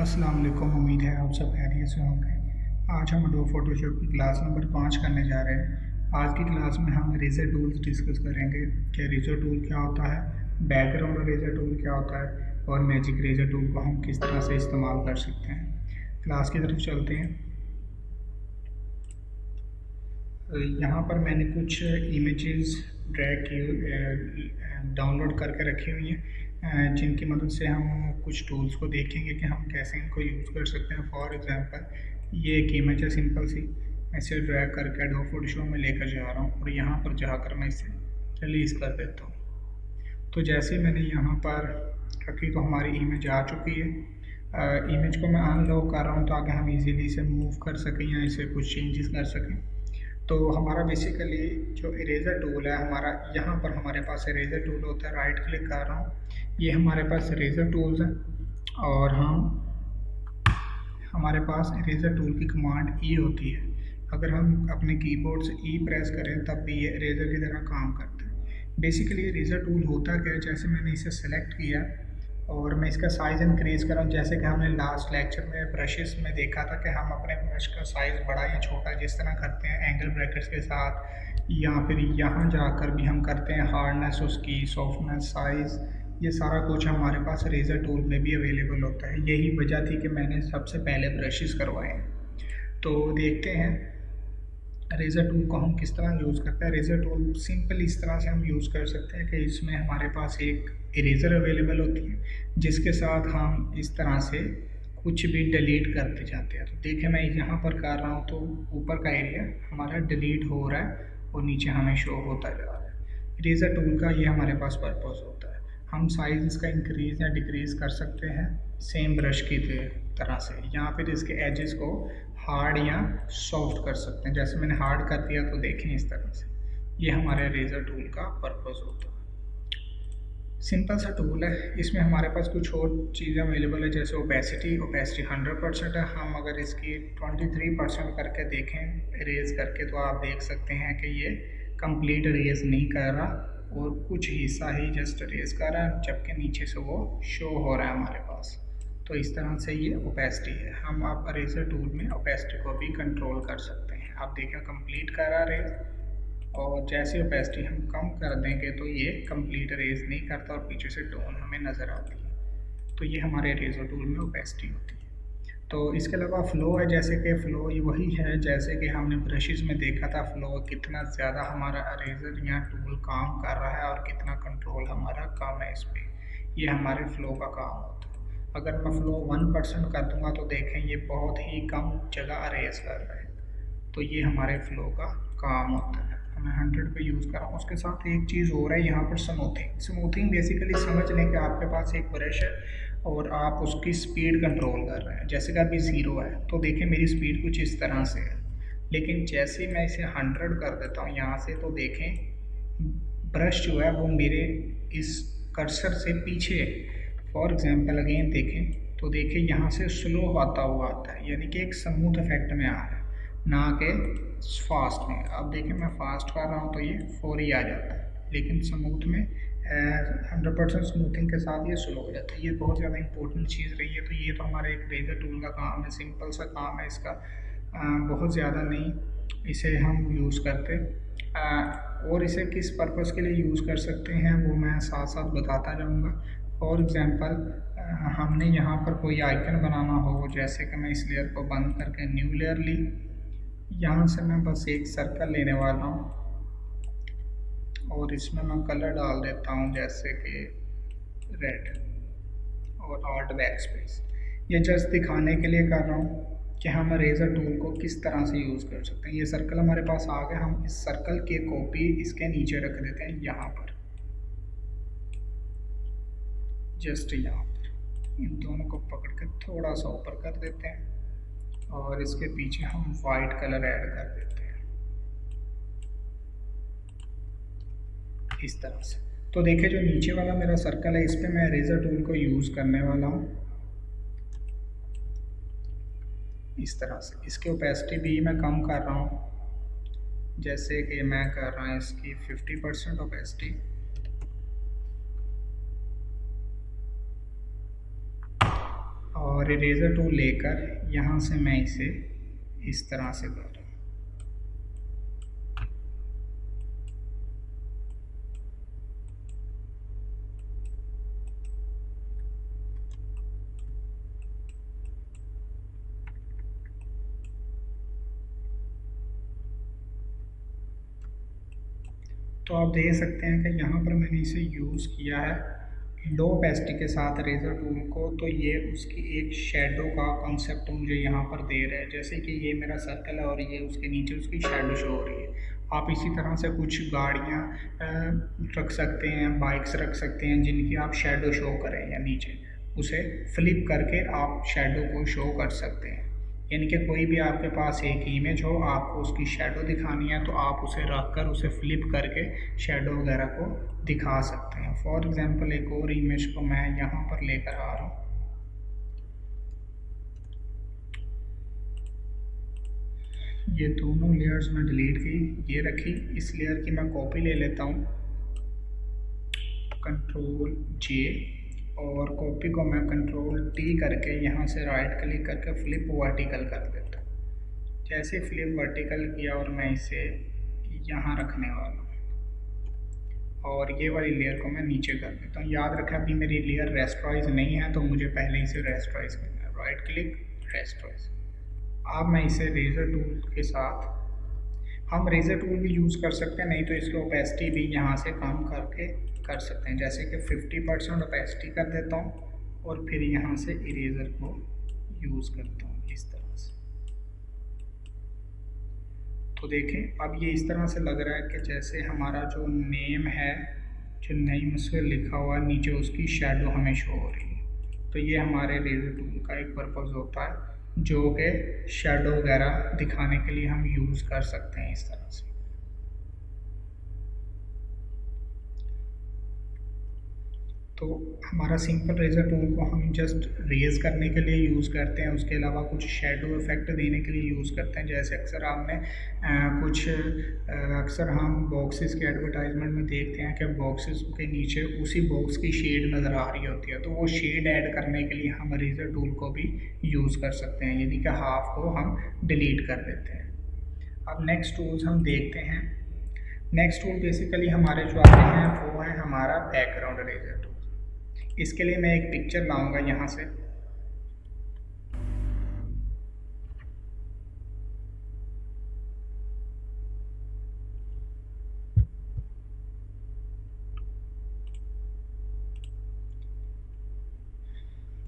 अस्सलाम वालेकुम। उम्मीद है आप सब खैरियत से होंगे। आज हम एडोब फोटोशॉप की क्लास नंबर 5 करने जा रहे हैं। आज की क्लास में हम इरेजर टूल्स डिस्कस करेंगे कि इरेजर टूल क्या होता है, बैकग्राउंड इरेजर टूल क्या होता है और मैजिक इरेजर टूल को हम किस तरह से इस्तेमाल कर सकते हैं। क्लास की तरफ चलते हैं। यहाँ पर मैंने कुछ इमेजेस ड्रैग की डाउनलोड करके रखी हुई हैं, जिनकी मदद से हम कुछ टूल्स को देखेंगे कि हम कैसे इनको यूज़ कर सकते हैं। फॉर एग्जांपल ये एक इमेज है सिंपल सी, मैं इसे ड्रैग करके एडोब फोटोशॉप में लेकर जा रहा हूँ और यहाँ पर जाकर मैं इसे रिलीज़ कर देता हूँ। तो जैसे ही मैंने यहाँ पर रखी तो हमारी इमेज आ चुकी है। इमेज को मैं अनलॉक कर रहा हूँ ताकि हम इजीली इसे मूव कर सकें या इसे कुछ चेंजेस कर सकें। तो हमारा बेसिकली जो इरेजर टूल है हमारा, यहाँ पर हमारे पास इरेजर टूल होता है। राइट क्लिक कर रहा हूँ, ये हमारे पास इरेजर टूल्स हैं और हमारे पास इरेजर टूल की कमांड ई होती है। अगर हम अपने कीबोर्ड से ई प्रेस करें तब भी ये इरेजर की तरह काम करता है। बेसिकली इरेजर टूल होता क्या है, जैसे मैंने इसे सेलेक्ट किया और मैं इसका साइज़ इंक्रीज़ कर रहा हूँ। जैसे कि हमने लास्ट लेक्चर में ब्रशेस में देखा था कि हम अपने ब्रश का साइज़ बड़ा या छोटा जिस तरह करते हैं एंगल ब्रैकेट्स के साथ, या फिर यहाँ जाकर भी हम करते हैं हार्डनेस उसकी, सॉफ्टनेस, साइज़, ये सारा कुछ हमारे पास इरेजर टूल में भी अवेलेबल होता है। यही वजह थी कि मैंने सबसे पहले ब्रशेस करवाए हैं। तो देखते हैं इरेजर टूल को हम किस तरह यूज़ करते हैं। इरेजर टूल सिंपल इस तरह से हम यूज़ कर सकते हैं कि इसमें हमारे पास एक इरेजर अवेलेबल होती है जिसके साथ हम इस तरह से कुछ भी डिलीट करते जाते हैं। तो देखिए मैं यहाँ पर कर रहा हूँ तो ऊपर का एरिया हमारा डिलीट हो रहा है और नीचे हमें शो होता जा रहा है। इरेजर टूल का ये हमारे पास पर्पस होता है। हम साइज़ इसका इंक्रीज़ या डिक्रीज़ कर सकते हैं सेम ब्रश की तरह से, या फिर इसके एजेस को हार्ड या सॉफ्ट कर सकते हैं। जैसे मैंने हार्ड कर दिया तो देखें इस तरह से, ये हमारे इरेजर टूल का पर्पस होता है। सिंपल सा टूल है, इसमें हमारे पास कुछ और चीज़ें अवेलेबल है जैसे ओपेसिटी 100% है। हम अगर इसकी 23% करके देखें इरेज करके तो आप देख सकते हैं कि ये कंप्लीट इरेज नहीं कर रहा और कुछ हिस्सा ही जस्ट इरेज कर रहा है, जबकि नीचे से वो शो हो रहा है हमारे पास। तो इस तरह से ये ओपेसिटी है। हम आप इरेजर टूल में ओपेसिटी को भी कंट्रोल कर सकते हैं। आप देखें कंप्लीट कर रहा है और जैसे ओपेसिटी हम कम कर देंगे तो ये कंप्लीट इरेज नहीं करता और पीछे से टोन हमें नज़र आती है। तो ये हमारे इरेजर टूल में ओपेसिटी होती है। तो इसके अलावा फ्लो है, जैसे कि फ़्लो ये वही है जैसे कि हमने ब्रशेज़ में देखा था। फ़्लो कितना ज़्यादा हमारा इरेजर या टूल काम कर रहा है और कितना कंट्रोल हमारा कम है इस पर, ये हमारे फ़्लो का काम होता है। अगर मैं फ़्लो 1% कर दूँगा तो देखें ये बहुत ही कम जगह इरेज कर रहा है। तो ये हमारे फ़्लो का काम होता है। मैं 100 पे यूज़ कर रहा हूँ। उसके साथ एक चीज़ हो रहा है यहाँ पर स्मूथिंग। स्मूथिंग बेसिकली समझ लें कि आपके पास एक ब्रश है और आप उसकी स्पीड कंट्रोल कर रहे हैं। जैसे कि अभी 0 है तो देखें मेरी स्पीड कुछ इस तरह से है, लेकिन जैसे ही मैं इसे 100 कर देता हूँ यहाँ से तो देखें ब्रश जो है वो मेरे इस कर्सर से पीछे है। फॉर एग्जांपल अगेन देखें तो देखें यहाँ से स्लो आता हुआ आता है, यानी कि एक स्मूथ इफेक्ट में आ रहा है ना कि फास्ट में। अब देखें मैं फास्ट कर रहा हूँ तो ये फौरी आ जाता है, लेकिन स्मूथ में 100% स्मूथिंग के साथ ये स्लो हो जाता है। ये बहुत ज़्यादा इंपॉर्टेंट चीज़ रही है। तो ये तो हमारा एक इरेजर टूल का काम है, सिंपल सा काम है इसका, बहुत ज़्यादा नहीं इसे हम यूज़ करते। और इसे किस पर्पज़ के लिए यूज़ कर सकते हैं वो मैं साथ साथ बताता जाऊँगा। फॉर एग्ज़ाम्पल हमने यहाँ पर कोई आइकन बनाना हो, जैसे कि मैं इस लेयर को बंद करके न्यू लेयर ली, यहाँ से मैं बस एक सर्कल लेने वाला हूँ और इसमें मैं कलर डाल देता हूँ जैसे कि रेड और आर्ट बैक स्पेस। ये जस्ट दिखाने के लिए कर रहा हूँ कि हम इरेजर टूल को किस तरह से यूज़ कर सकते हैं। ये सर्कल हमारे पास आ गया, हम इस सर्कल की कॉपी इसके नीचे रख देते हैं यहाँ पर, जस्ट यहाँ पर इन दोनों को पकड़ के थोड़ा सा ऊपर कर देते हैं और इसके पीछे हम वाइट कलर ऐड कर देते हैं इस तरह से। तो देखिए जो नीचे वाला मेरा सर्कल है इस पर मैं इरेजर टूल को यूज़ करने वाला हूँ इस तरह से। इसकी ओपेसिटी भी मैं कम कर रहा हूँ, जैसे कि मैं कर रहा हूँ इसकी 50% ओपेसिटी। और इरेज़र टूल लेकर यहाँ से मैं इसे इस तरह से कर दूँ। तो आप देख सकते हैं कि यहाँ पर मैंने इसे यूज़ किया है लो ओपेसिटी के साथ रेज़र टूल को, तो ये उसकी एक शेडो का कॉन्सेप्ट मुझे यहाँ पर दे रहा है। जैसे कि ये मेरा सर्कल है और ये उसके नीचे उसकी शेडो शो हो रही है। आप इसी तरह से कुछ गाड़ियाँ रख सकते हैं, बाइक्स रख सकते हैं जिनकी आप शेडो शो करें या नीचे उसे फ्लिप करके आप शेडो को शो कर सकते हैं। यानी कि कोई भी आपके पास एक इमेज हो, आपको उसकी शेडो दिखानी है तो आप उसे रख कर उसे फ्लिप करके शेडो वगैरह को दिखा सकते हैं। फॉर एग्जांपल एक और इमेज को मैं यहाँ पर लेकर आ रहा हूँ। ये दोनों लेयर्स में डिलीट की, ये रखी। इस लेयर की मैं कॉपी ले लेता हूँ, कंट्रोल जे, और कॉपी को मैं कंट्रोल टी करके यहाँ से राइट क्लिक करके फ्लिप वर्टिकल कर देता हूँ। जैसे फ्लिप वर्टिकल किया और मैं इसे यहाँ रखने वाला हूँ और ये वाली लेयर को मैं नीचे कर देता हूँ। याद रखें अभी मेरी लेयर रेस्टराइज नहीं है तो मुझे पहले इसे रेस्टराइज करना है। Right click, rasterise. अब मैं इसे रेज़र टूल के साथ, हम रेज़र टूल भी यूज़ कर सकते हैं, नहीं तो इसकी ओपेसिटी भी यहाँ से कम करके कर सकते हैं। जैसे कि 50% ओपेसिटी कर देता हूँ और फिर यहाँ से इरेज़र को यूज़ करता हूँ इस तरह से। तो देखें अब ये इस तरह से लग रहा है कि जैसे हमारा जो नेम है, जो नेम उस पर लिखा हुआ है, नीचे उसकी शेडो हमें शो हो रही है। तो ये हमारे रेज़र टूल का एक पर्पज़ होता है जो कि शेडो वगैरह दिखाने के लिए हम यूज़ कर सकते हैं इस तरह से। तो हमारा सिंपल रेज़र टूल को हम जस्ट रेज़ करने के लिए यूज़ करते हैं, उसके अलावा कुछ शेडो इफ़ेक्ट देने के लिए यूज़ करते हैं। जैसे अक्सर अक्सर हम बॉक्सेस के एडवर्टाइजमेंट में देखते हैं कि बॉक्सेस के नीचे उसी बॉक्स की शेड नज़र आ रही होती है, तो वो शेड ऐड करने के लिए हम रेज़र टूल को भी यूज़ कर सकते हैं, यानी कि हाफ को हम डिलीट कर देते हैं। अब नेक्स्ट टूल्स हम देखते हैं। नेक्स्ट टूल बेसिकली हमारे जो आते हैं वो है हमारा बैकग्राउंड रेज़र टूल। इसके लिए मैं एक पिक्चर लाऊंगा यहाँ से,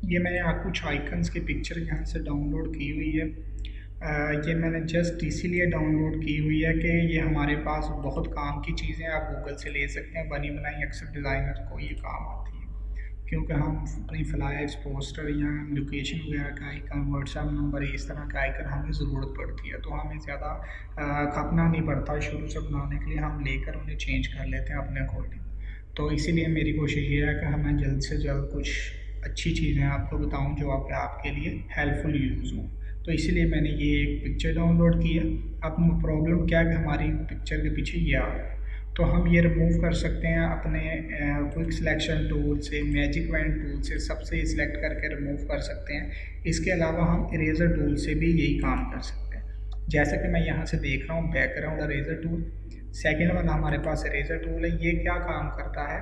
ये मैंने कुछ आइकन्स की पिक्चर यहाँ से डाउनलोड की हुई है। ये मैंने जस्ट इसीलिए डाउनलोड की हुई है कि ये हमारे पास बहुत काम की चीज़ें आप गूगल से ले सकते हैं। बनी बनाई अक्सर डिज़ाइनर को ये काम आती है, क्योंकि हम अपनी फ्लायर्स, पोस्टर या लोकेशन वगैरह का आइकन, व्हाट्सएप नंबर, इस तरह का आइकन हमें ज़रूरत पड़ती है, तो हमें ज़्यादा खपना नहीं पड़ता शुरू से बनाने के लिए, हम लेकर उन्हें चेंज कर लेते हैं अपने अकॉर्डिंग। तो इसीलिए मेरी कोशिश ये है कि हमें जल्द से जल्द कुछ अच्छी चीज़ें आपको बताऊं जो आपके लिए हेल्पफुल यूज़ हों। तो इसीलिए मैंने ये एक पिक्चर डाउनलोड की है। अब प्रॉब्लम क्या है कि हमारी पिक्चर के पीछे ये आ रहा है, तो हम ये रिमूव कर सकते हैं अपने क्विक सिलेक्शन टूल से, मैजिक वैन टूल से, सबसे सिलेक्ट करके रिमूव कर सकते हैं। इसके अलावा हम इरेज़र टूल से भी यही काम कर सकते हैं। जैसे कि मैं यहाँ से देख रहा हूँ बैकग्राउंड इरेज़र टूल, सेकेंड वाला हमारे पास इरेज़र टूल है। ये क्या काम करता है,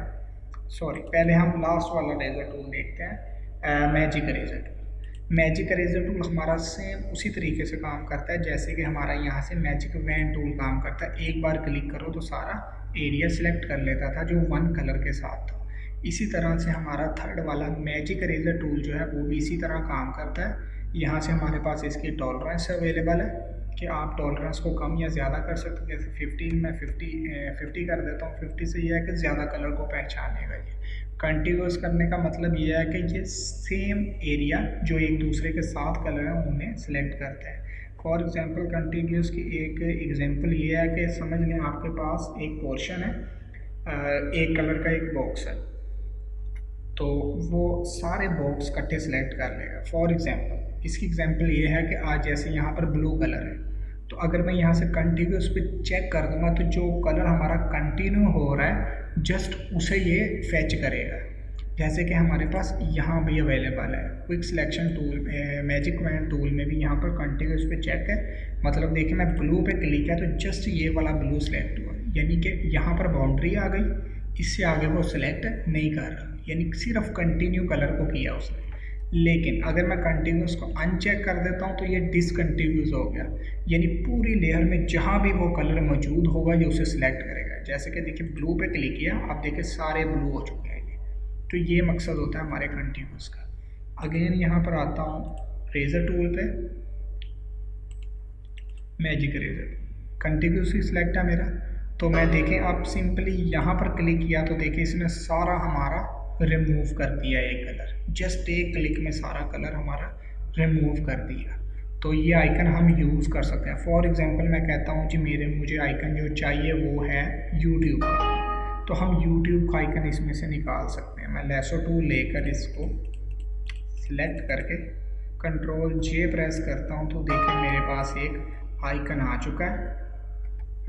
सॉरी पहले हम लास्ट वाला इरेज़र टूल देखते हैं, magic eraser tool. Magic eraser tool हमारा सेम उसी तरीके से काम करता है जैसे कि हमारा यहाँ से मैजिक वैन टूल काम करता है। एक बार क्लिक करो तो सारा एरिया सेलेक्ट कर लेता था जो वन कलर के साथ था। इसी तरह से हमारा थर्ड वाला मैजिक इरेज़र टूल जो है वो भी इसी तरह काम करता है। यहाँ से हमारे पास इसकी टॉलरेंस अवेलेबल है कि आप टॉलरेंस को कम या ज़्यादा कर सकते हैं। जैसे 15 में 50 कर देता हूँ। 50 से ये है कि ज़्यादा कलर को पहचानेगा। ये कंटिन्यूस करने का मतलब ये है कि ये सेम एरिया जो एक दूसरे के साथ कलर हैं उन्हें सेलेक्ट करते हैं। फॉर एग्जांपल कंटिन्यूस की एक एग्जांपल ये है कि समझ लें आपके पास एक पोर्शन है, एक कलर का एक बॉक्स है, तो वो सारे बॉक्स इकट्ठे सेलेक्ट कर लेगा। फॉर एग्जांपल इसकी एग्जांपल ये है कि आज जैसे यहाँ पर ब्लू कलर है, तो अगर मैं यहाँ से कंटिन्यूस पे चेक कर दूंगा तो जो कलर हमारा कंटिन्यू हो रहा है जस्ट उसे ये फैच करेगा। जैसे कि हमारे पास यहाँ भी अवेलेबल है quick selection tool, magic wand tool में भी यहाँ पर कंटिन्यूस पे चेक है। मतलब देखिए मैं ब्लू पे क्लिक किया तो जस्ट ये वाला ब्लू सेलेक्ट हुआ, यानी कि यहाँ पर बाउंड्री आ गई, इससे आगे वो सिलेक्ट नहीं कर रहा, यानी सिर्फ कंटिन्यू कलर को किया उसने। लेकिन अगर मैं कंटिन्यूस को अनचेक कर देता हूँ तो ये डिसकंटिन्यूस हो गया, यानी पूरी लेयर में जहाँ भी वो कलर मौजूद होगा ये उसे सिलेक्ट करेगा। जैसे कि देखिए ब्लू पे क्लिक किया, आप देखिए सारे ब्लू हो चुके हैं। तो ये मकसद होता है हमारे कंटिन्यूस का। अगेन यहाँ पर आता हूँ रेजर टूल पे, मैजिक रेजर, कंटिन्यूस ही सिलेक्ट है मेरा। तो मैं देखें आप सिंपली यहाँ पर क्लिक किया तो देखिए इसने सारा हमारा रिमूव कर दिया एक कलर, जस्ट एक क्लिक में सारा कलर हमारा रिमूव कर दिया। तो ये आइकन हम यूज़ कर सकते हैं। फॉर एग्जांपल मैं कहता हूँ जी मुझे आइकन जो चाहिए वो है यूट्यूब का, तो हम YouTube का आइकन इसमें से निकाल सकते हैं। मैं लेसो टूल लेकर इसको सिलेक्ट करके कंट्रोल J प्रेस करता हूँ तो देखिए मेरे पास एक आइकन आ चुका है।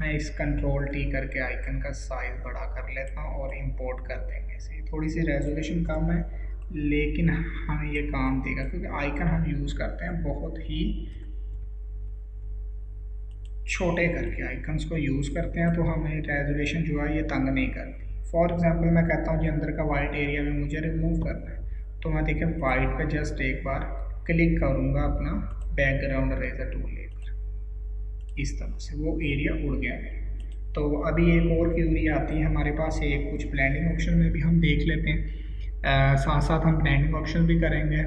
मैं इस कंट्रोल T करके आइकन का साइज़ बड़ा कर लेता हूँ और इंपोर्ट कर देंगे इसे। थोड़ी सी रेजोल्यूशन कम है लेकिन हमें ये काम देगा, क्योंकि आइकन हम यूज़ करते हैं बहुत ही छोटे करके आइकन्स को यूज़ करते हैं, तो हमें रेजोल्यूशन जो है ये तंग नहीं करती। फॉर एग्जांपल मैं कहता हूँ जी अंदर का वाइट एरिया में मुझे रिमूव करना है, तो मैं देखिए वाइट पे जस्ट एक बार क्लिक करूँगा अपना बैकग्राउंड रेजर टूल लेकर, इस तरह से वो एरिया उड़ गया है। तो अभी एक और क्यूरी आती है हमारे पास, एक कुछ ब्लेंडिंग ऑप्शन में भी हम देख लेते हैं, साथ साथ हम ब्लेंडिंग ऑप्शन भी करेंगे।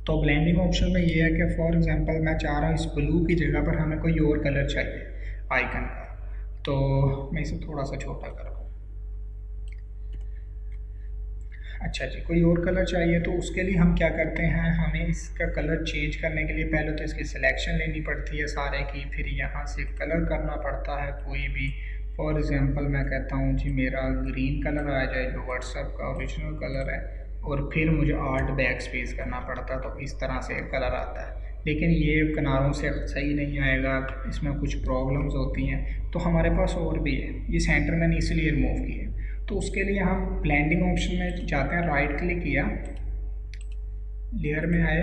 तो ब्लेंडिंग ऑप्शन में ये है कि फॉर एग्जांपल मैं चाह रहा हूँ इस ब्लू की जगह पर हमें कोई और कलर चाहिए आइकन का, तो मैं इसे थोड़ा सा छोटा कर दूँ। अच्छा जी, कोई और कलर चाहिए तो उसके लिए हम क्या करते हैं, हमें इसका कलर चेंज करने के लिए पहले तो इसकी सिलेक्शन लेनी पड़ती है सारे की, फिर यहाँ से कलर करना पड़ता है कोई भी। फॉर एग्जांपल मैं कहता हूँ जी मेरा ग्रीन कलर आ जाए जो व्हाट्सएप का ओरिजिनल कलर है, और फिर मुझे आर्ट बैक स्पेस करना पड़ता है, तो इस तरह से कलर आता है। लेकिन ये किनारों से सही नहीं आएगा, इसमें कुछ प्रॉब्लम्स होती हैं, तो हमारे पास और भी है। ये सेंटर मैंने इसलिए रिमूव किए, तो उसके लिए हम ब्लेंडिंग ऑप्शन में जाते हैं, राइट क्लिक किया, लेयर में आए,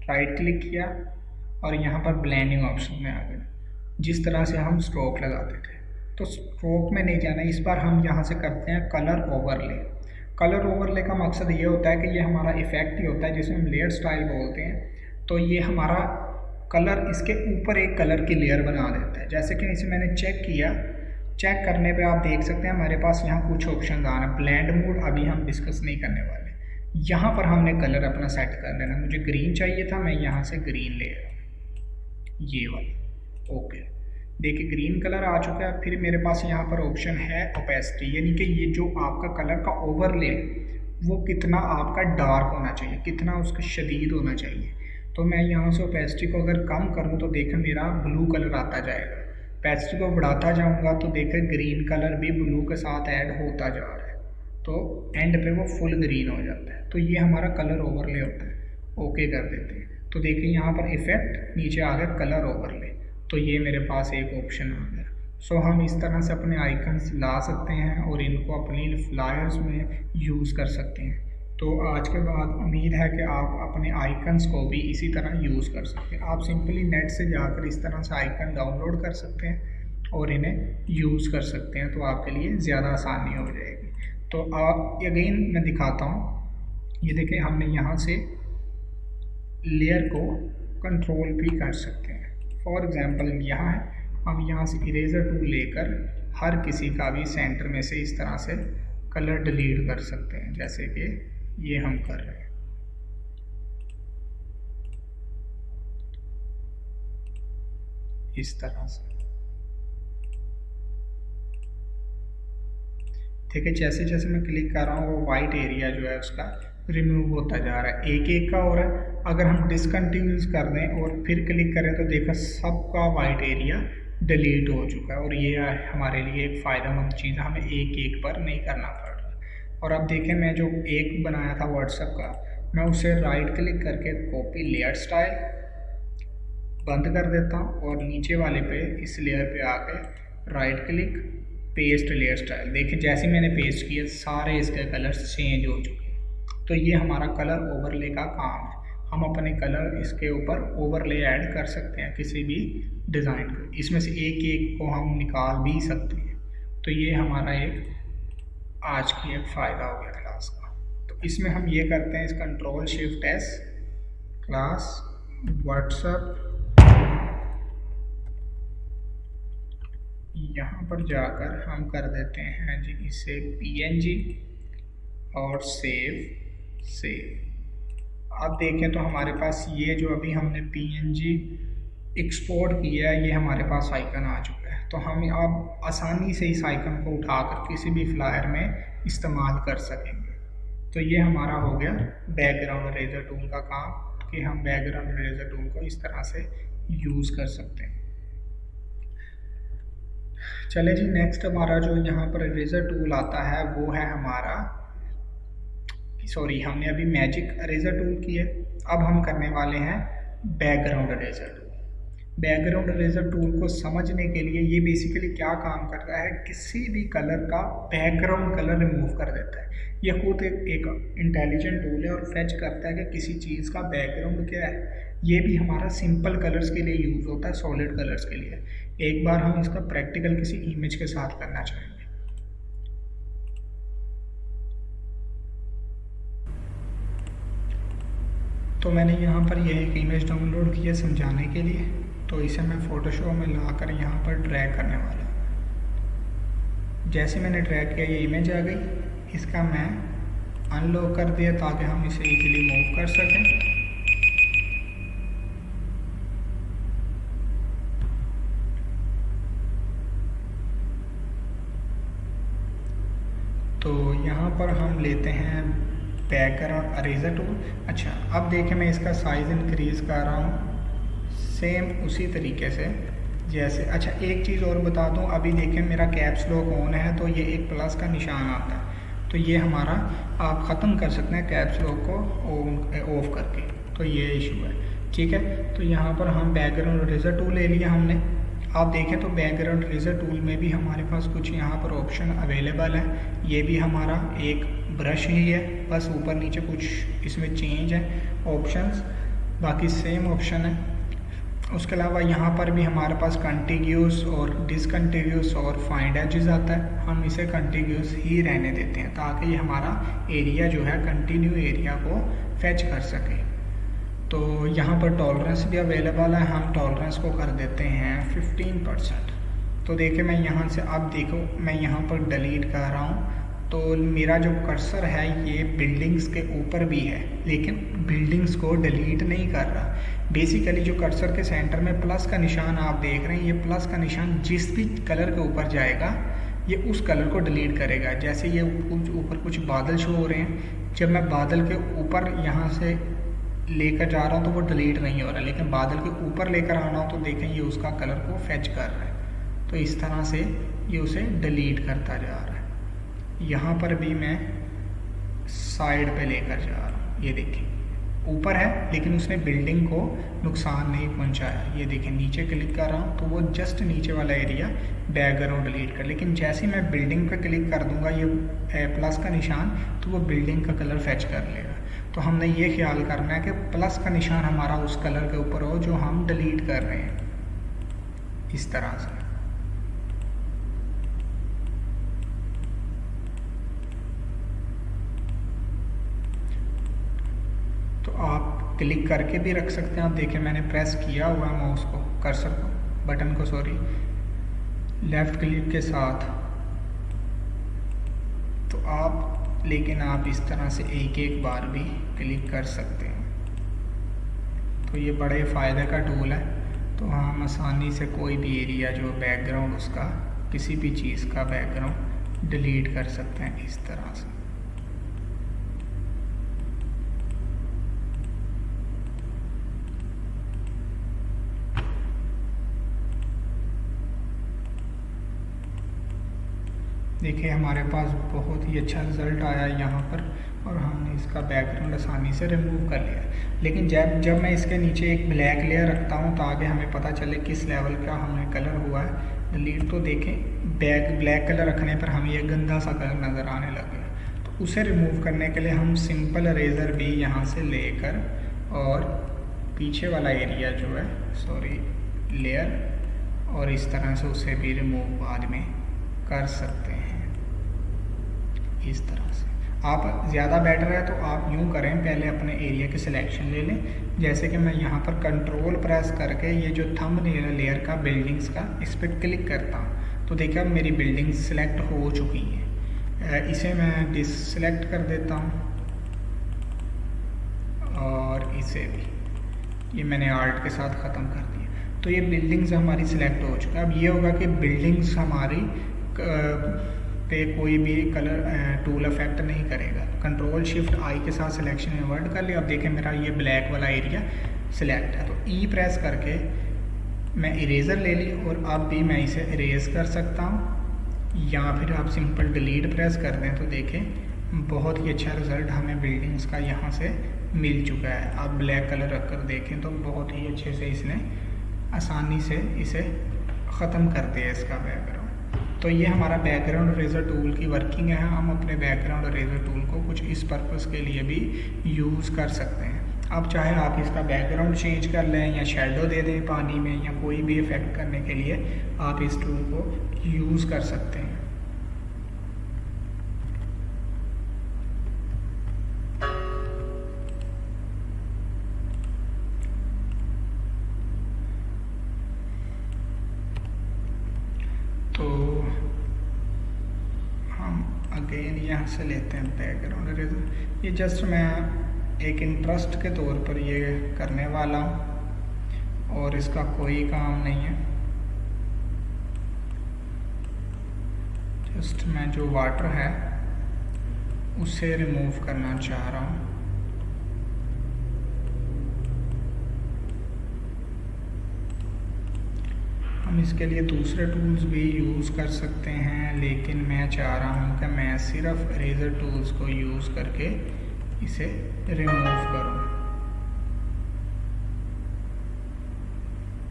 राइट क्लिक किया और यहाँ पर ब्लेंडिंग ऑप्शन में आ गए। जिस तरह से हम स्ट्रोक लगाते थे तो स्ट्रोक में नहीं जाना, इस बार हम यहाँ से करते हैं कलर ओवरले। कलर ओवरले का मकसद ये होता है कि ये हमारा इफेक्ट ही होता है जिसे हम लेयर स्टाइल बोलते हैं। तो ये हमारा कलर इसके ऊपर एक कलर की लेयर बना देता है। जैसे कि इसे मैंने चेक किया, चेक करने पे आप देख सकते हैं हमारे पास यहाँ कुछ ऑप्शन आ रहे हैं। ब्लेंड मोड अभी हम डिस्कस नहीं करने वाले, यहाँ पर हमने कलर अपना सेट कर लेना। मुझे ग्रीन चाहिए था, मैं यहाँ से ग्रीन ले रहा हूँ, ये वाला। ओके, देखिए ग्रीन कलर आ चुका है। फिर मेरे पास यहाँ पर ऑप्शन है ओपेसिटी, यानी कि ये जो आपका कलर का ओवरले वो कितना आपका डार्क होना चाहिए, कितना उसका शदीद होना चाहिए। तो मैं यहाँ से ओपेसिटी को अगर कम करूँ तो देखें मेरा ब्लू कलर आता जाएगा। ओपेसिटी को बढ़ाता जाऊँगा तो देखें ग्रीन कलर भी ब्लू के साथ ऐड होता जा रहा है, तो एंड पे वो फुल ग्रीन हो जाता है। तो ये हमारा कलर ओवरले होता है। ओके कर देते हैं, तो देखिए यहाँ पर इफेक्ट नीचे आ गया कलर ओवरले, तो ये मेरे पास एक ऑप्शन आ गया। सो हम इस तरह से अपने आइकन्स ला सकते हैं और इनको अपनी फ्लायर्स में यूज़ कर सकते हैं। तो आज के बाद उम्मीद है कि आप अपने आइकन्स को भी इसी तरह यूज़ कर सकते हैं। आप सिंपली नेट से जाकर इस तरह से आइकन डाउनलोड कर सकते हैं और इन्हें यूज़ कर सकते हैं, तो आपके लिए ज़्यादा आसानी हो जाएगी। तो अगेन मैं दिखाता हूँ, ये देखें हमने यहाँ से लेयर को कंट्रोल भी कर सकते हैं। फॉर एग्जांपल यहाँ है, हम यहाँ से इरेजर टूल लेकर हर किसी का भी सेंटर में से इस तरह से कलर डिलीट कर सकते हैं, जैसे कि ये हम कर रहे हैं। इस तरह से ठीक है, जैसे जैसे मैं क्लिक कर रहा हूँ वो वाइट एरिया जो है उसका रिमूव होता जा रहा है, एक एक का हो रहा है। अगर हम डिसकंटिन्यूस कर दें और फिर क्लिक करें तो देखो सबका वाइट एरिया डिलीट हो चुका है, और ये हमारे लिए एक फ़ायदेमंद चीज़ है, हमें एक एक पर नहीं करना पड़ रहा। और अब देखें मैं जो एक बनाया था व्हाट्सएप का, मैं उसे राइट क्लिक करके कॉपी लेयर स्टाइल बंद कर देता हूँ और नीचे वाले पे इस लेयर पे आके right click paste layer style. देखिए जैसे मैंने पेस्ट किया सारे इसके कलर्स चेंज हो चुके हैं। तो ये हमारा कलर ओवरले का काम है। हम अपने कलर इसके ऊपर ओवरले ऐड कर सकते हैं किसी भी डिज़ाइन को, इसमें से एक एक को हम निकाल भी सकते हैं। तो ये हमारा एक आज की एक फ़ायदा हो गया क्लास का। तो इसमें हम ये करते हैं, इस control shift S class WhatsApp, यहाँ पर जाकर हम कर देते हैं जी इसे PNG और सेव। अब देखें तो हमारे पास ये जो अभी हमने PNG एक्सपोर्ट किया है ये हमारे पास आइकन आ चुका है। तो हम अब आसानी से इस आइकन को उठाकर किसी भी फ्लायर में इस्तेमाल कर सकेंगे। तो ये हमारा हो गया बैकग्राउंड इरेजर टूल का काम कि हम बैकग्राउंड इरेजर टूल को इस तरह से यूज़ कर सकते हैं। चले जी, नेक्स्ट हमारा जो यहाँ पर इरेजर टूल आता है वो है हमारा, सॉरी हमने अभी मैजिक इरेजर टूल की है, अब हम करने वाले हैं background eraser tool. Background eraser tool को समझने के लिए ये बेसिकली क्या काम करता है, किसी भी कलर का बैकग्राउंड कलर रिमूव कर देता है। ये खुद एक इंटेलिजेंट टूल है और फेच करता है कि किसी चीज़ का बैकग्राउंड क्या है। ये भी हमारा सिंपल कलर्स के लिए यूज़ होता है, सॉलिड कलर्स के लिए। एक बार हम इसका प्रैक्टिकल किसी इमेज के साथ करना चाहेंगे। तो मैंने यहाँ पर यह एक इमेज डाउनलोड की है समझाने के लिए, तो इसे मैं फ़ोटोशॉप में लाकर यहाँ पर ड्रैग करने वाला हूँ। जैसे मैंने ड्रैग किया ये इमेज आ गई, इसका मैं अनलॉक कर दिया ताकि हम इसे इजीली मूव कर सकें। तो यहाँ पर हम लेते हैं बैकग्राउंड इरेजर टूल। अच्छा, अब देखें मैं इसका साइज़ इंक्रीज़ कर रहा हूँ सेम उसी तरीके से जैसे। अच्छा एक चीज़ और बता दूँ, अभी देखें मेरा कैप्स लॉक ऑन है तो ये एक प्लस का निशान आता है, तो ये हमारा आप ख़त्म कर सकते हैं कैप्स लॉक को ऑफ करके। तो ये इशू है, ठीक है। तो यहाँ पर हम बैकग्राउंड इरेजर टूल ले लिया हमने। आप देखें तो बैकग्राउंड इरेजर टूल में भी हमारे पास कुछ यहाँ पर ऑप्शन अवेलेबल है। ये भी हमारा एक ब्रश ही है, बस ऊपर नीचे कुछ इसमें चेंज है ऑप्शंस, बाकी सेम ऑप्शन है। उसके अलावा यहाँ पर भी हमारे पास कंटिन्यूस और डिसकंटिन्यूस और फाइंड एजेस आता है। हम इसे कंटिन्यूस ही रहने देते हैं ताकि ये हमारा एरिया जो है कंटिन्यू एरिया को फेच कर सके। तो यहाँ पर टॉलरेंस भी अवेलेबल है, हम टॉलरेंस को कर देते हैं 15%। तो देखिए मैं यहाँ से, अब देखो मैं यहाँ पर डिलीट कर रहा हूँ तो मेरा जो कर्सर है ये बिल्डिंग्स के ऊपर भी है, लेकिन बिल्डिंग्स को डिलीट नहीं कर रहा। बेसिकली जो कर्सर के सेंटर में प्लस का निशान आप देख रहे हैं, ये प्लस का निशान जिस भी कलर के ऊपर जाएगा ये उस कलर को डिलीट करेगा। जैसे ये ऊपर कुछ बादल शो हो रहे हैं, जब मैं बादल के ऊपर यहाँ से लेकर जा रहा हूँ तो वो डिलीट नहीं हो रहा, लेकिन बादल के ऊपर लेकर आना हो तो देखें ये उसका कलर को फेच कर रहा है। तो इस तरह से ये उसे डिलीट करता जा रहा है। यहाँ पर भी मैं साइड पे लेकर जा रहा हूँ, ये देखिए ऊपर है लेकिन उसने बिल्डिंग को नुकसान नहीं पहुँचाया। ये देखिए नीचे क्लिक कर रहा हूँ तो वो जस्ट नीचे वाला एरिया बैकग्राउंड डिलीट कर, लेकिन जैसे ही मैं बिल्डिंग पे क्लिक कर दूंगा ये प्लस का निशान, तो वो बिल्डिंग का कलर फेच कर लेगा। तो हमने ये ख्याल करना है कि प्लस का निशान हमारा उस कलर के ऊपर हो जो हम डिलीट कर रहे हैं, इस तरह से। तो आप क्लिक करके भी रख सकते हैं। आप देखें मैंने प्रेस किया हुआ है माउस को, कर्सर को, बटन को सॉरी, लेफ़्ट क्लिक के साथ। तो आप लेकिन आप इस तरह से एक एक बार भी क्लिक कर सकते हैं। तो ये बड़े फ़ायदे का टूल है। तो हम आसानी से कोई भी एरिया जो बैकग्राउंड उसका किसी भी चीज़ का बैकग्राउंड डिलीट कर सकते हैं इस तरह से। देखिए हमारे पास बहुत ही अच्छा रिज़ल्ट आया यहाँ पर और हमने इसका बैकग्राउंड आसानी से रिमूव कर लिया। लेकिन जब मैं इसके नीचे एक ब्लैक लेयर रखता हूँ ताकि हमें पता चले किस लेवल का हमें कलर हुआ है, डिलीट, तो देखें ब्लैक कलर रखने पर हमें ये गंदा सा कलर नज़र आने लगा। तो उसे रिमूव करने के लिए हम सिंपल इरेज़र भी यहाँ से लेकर और पीछे वाला एरिया जो है लेयर, और इस तरह से उसे भी रिमूव बाद में कर सकते हैं। इस तरह से आप ज़्यादा बेटर है तो आप यूँ करें, पहले अपने एरिया की सिलेक्शन ले लें। जैसे कि मैं यहाँ पर कंट्रोल प्रेस करके ये जो थंबनेल लेयर का बिल्डिंग्स का, इस पर क्लिक करता हूँ तो देखिए अब मेरी बिल्डिंग्स सिलेक्ट हो चुकी हैं। इसे मैं डिससेलेक्ट कर देता हूँ और इसे भी, ये मैंने आर्ट के साथ ख़त्म कर दिया। तो ये बिल्डिंग्स हमारी सिलेक्ट हो चुका है। अब ये होगा कि बिल्डिंग्स हमारी पे कोई भी कलर टूल अफेक्ट नहीं करेगा। कंट्रोल शिफ्ट आई के साथ सिलेक्शन इन्वर्ट कर लिया। अब देखें मेरा ये ब्लैक वाला एरिया सिलेक्ट है, तो ई प्रेस करके मैं इरेज़र ले ली और अब भी मैं इसे इरेज़ कर सकता हूँ, या फिर आप सिंपल डिलीट प्रेस कर दें। तो देखें बहुत ही अच्छा रिज़ल्ट हमें बिल्डिंग्स का यहाँ से मिल चुका है। आप ब्लैक कलर रख कर देखें तो बहुत ही अच्छे से इसने आसानी से इसे ख़त्म कर दिया इसका बैकग्राउंड। तो ये हमारा बैकग्राउंड इरेज़र टूल की वर्किंग है। हम अपने बैकग्राउंड इरेज़र टूल को कुछ इस पर्पस के लिए भी यूज़ कर सकते हैं। अब चाहे आप इसका बैकग्राउंड चेंज कर लें या शेडो दे दें पानी में, या कोई भी इफ़ेक्ट करने के लिए आप इस टूल को यूज़ कर सकते हैं। तो हम अगेन यहाँ से लेते हैं बैकग्राउंड इरेज़र। ये जस्ट मैं एक इंटरेस्ट के तौर पर ये करने वाला हूँ और इसका कोई काम नहीं है। जस्ट मैं जो वाटर है उसे रिमूव करना चाह रहा हूँ। हम इसके लिए दूसरे टूल्स भी यूज़ कर सकते हैं, लेकिन मैं चाह रहा हूँ कि मैं सिर्फ इरेज़र टूल्स को यूज़ करके इसे रिमूव करूँ।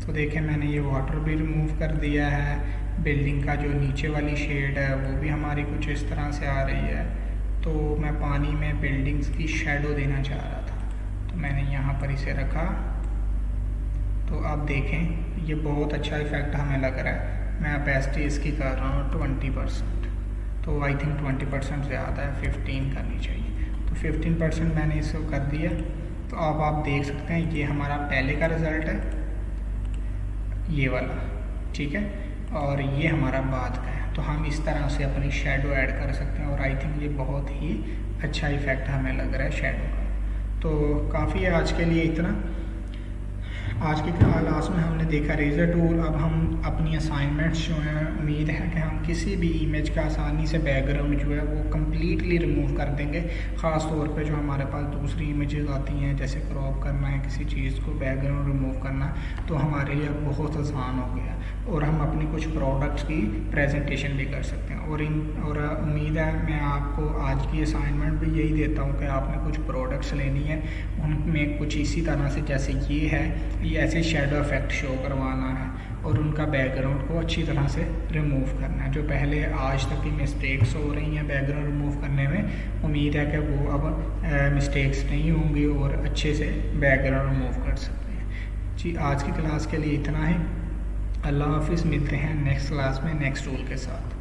तो देखें मैंने ये वाटर भी रिमूव कर दिया है। बिल्डिंग का जो नीचे वाली शेड है वो भी हमारी कुछ इस तरह से आ रही है। तो मैं पानी में बिल्डिंग्स की शेडो देना चाह रहा था, तो मैंने यहाँ पर इसे रखा। तो आप देखें ये बहुत अच्छा इफ़ेक्ट हमें लग रहा है। मैं ओपेसिटी इसकी कर रहा हूँ 20%, तो आई थिंक 20% ज़्यादा है, 15 करनी चाहिए। तो 15% मैंने इसको कर दिया। तो अब आप देख सकते हैं ये हमारा पहले का रिज़ल्ट है, ये वाला, ठीक है, और ये हमारा बाद का है। तो हम इस तरह से अपनी शेडो ऐड कर सकते हैं और आई थिंक ये बहुत ही अच्छा इफ़ेक्ट हमें लग रहा है शेडो का। तो काफ़ी है आज के लिए इतना। आज की क्लास में हमने देखा इरेज़र टूल। अब हम अपनी असाइनमेंट्स जो हैं, उम्मीद है कि हम किसी भी इमेज का आसानी से बैकग्राउंड जो है वो कम्प्लीटली रिमूव कर देंगे। ख़ास तौर पे जो हमारे पास दूसरी इमेजेस आती हैं, जैसे क्रॉप करना है किसी चीज़ को, बैकग्राउंड रिमूव करना, तो हमारे लिए बहुत आसान हो गया और हम अपनी कुछ प्रोडक्ट्स की प्रेजेंटेशन भी कर सकते हैं। और उम्मीद है मैं आपको आज की असाइनमेंट भी यही देता हूँ कि आपने कुछ प्रोडक्ट्स लेनी है, उनमें कुछ इसी तरह से जैसे ये है, ये ऐसे शेडो इफेक्ट शो करवाना है और उनका बैकग्राउंड को अच्छी तरह से रिमूव करना है। जो पहले आज तक की मिस्टेक्स हो रही हैं बैकग्राउंड रिमूव करने में, उम्मीद है कि वो अब मिस्टेक्स नहीं होंगी और अच्छे से बैकग्राउंड रिमूव कर सकते हैं। जी आज की क्लास के लिए इतना ही। अल्लाह हाफिज़, मिलते हैं नेक्स्ट क्लास में नेक्स्ट टूल के साथ।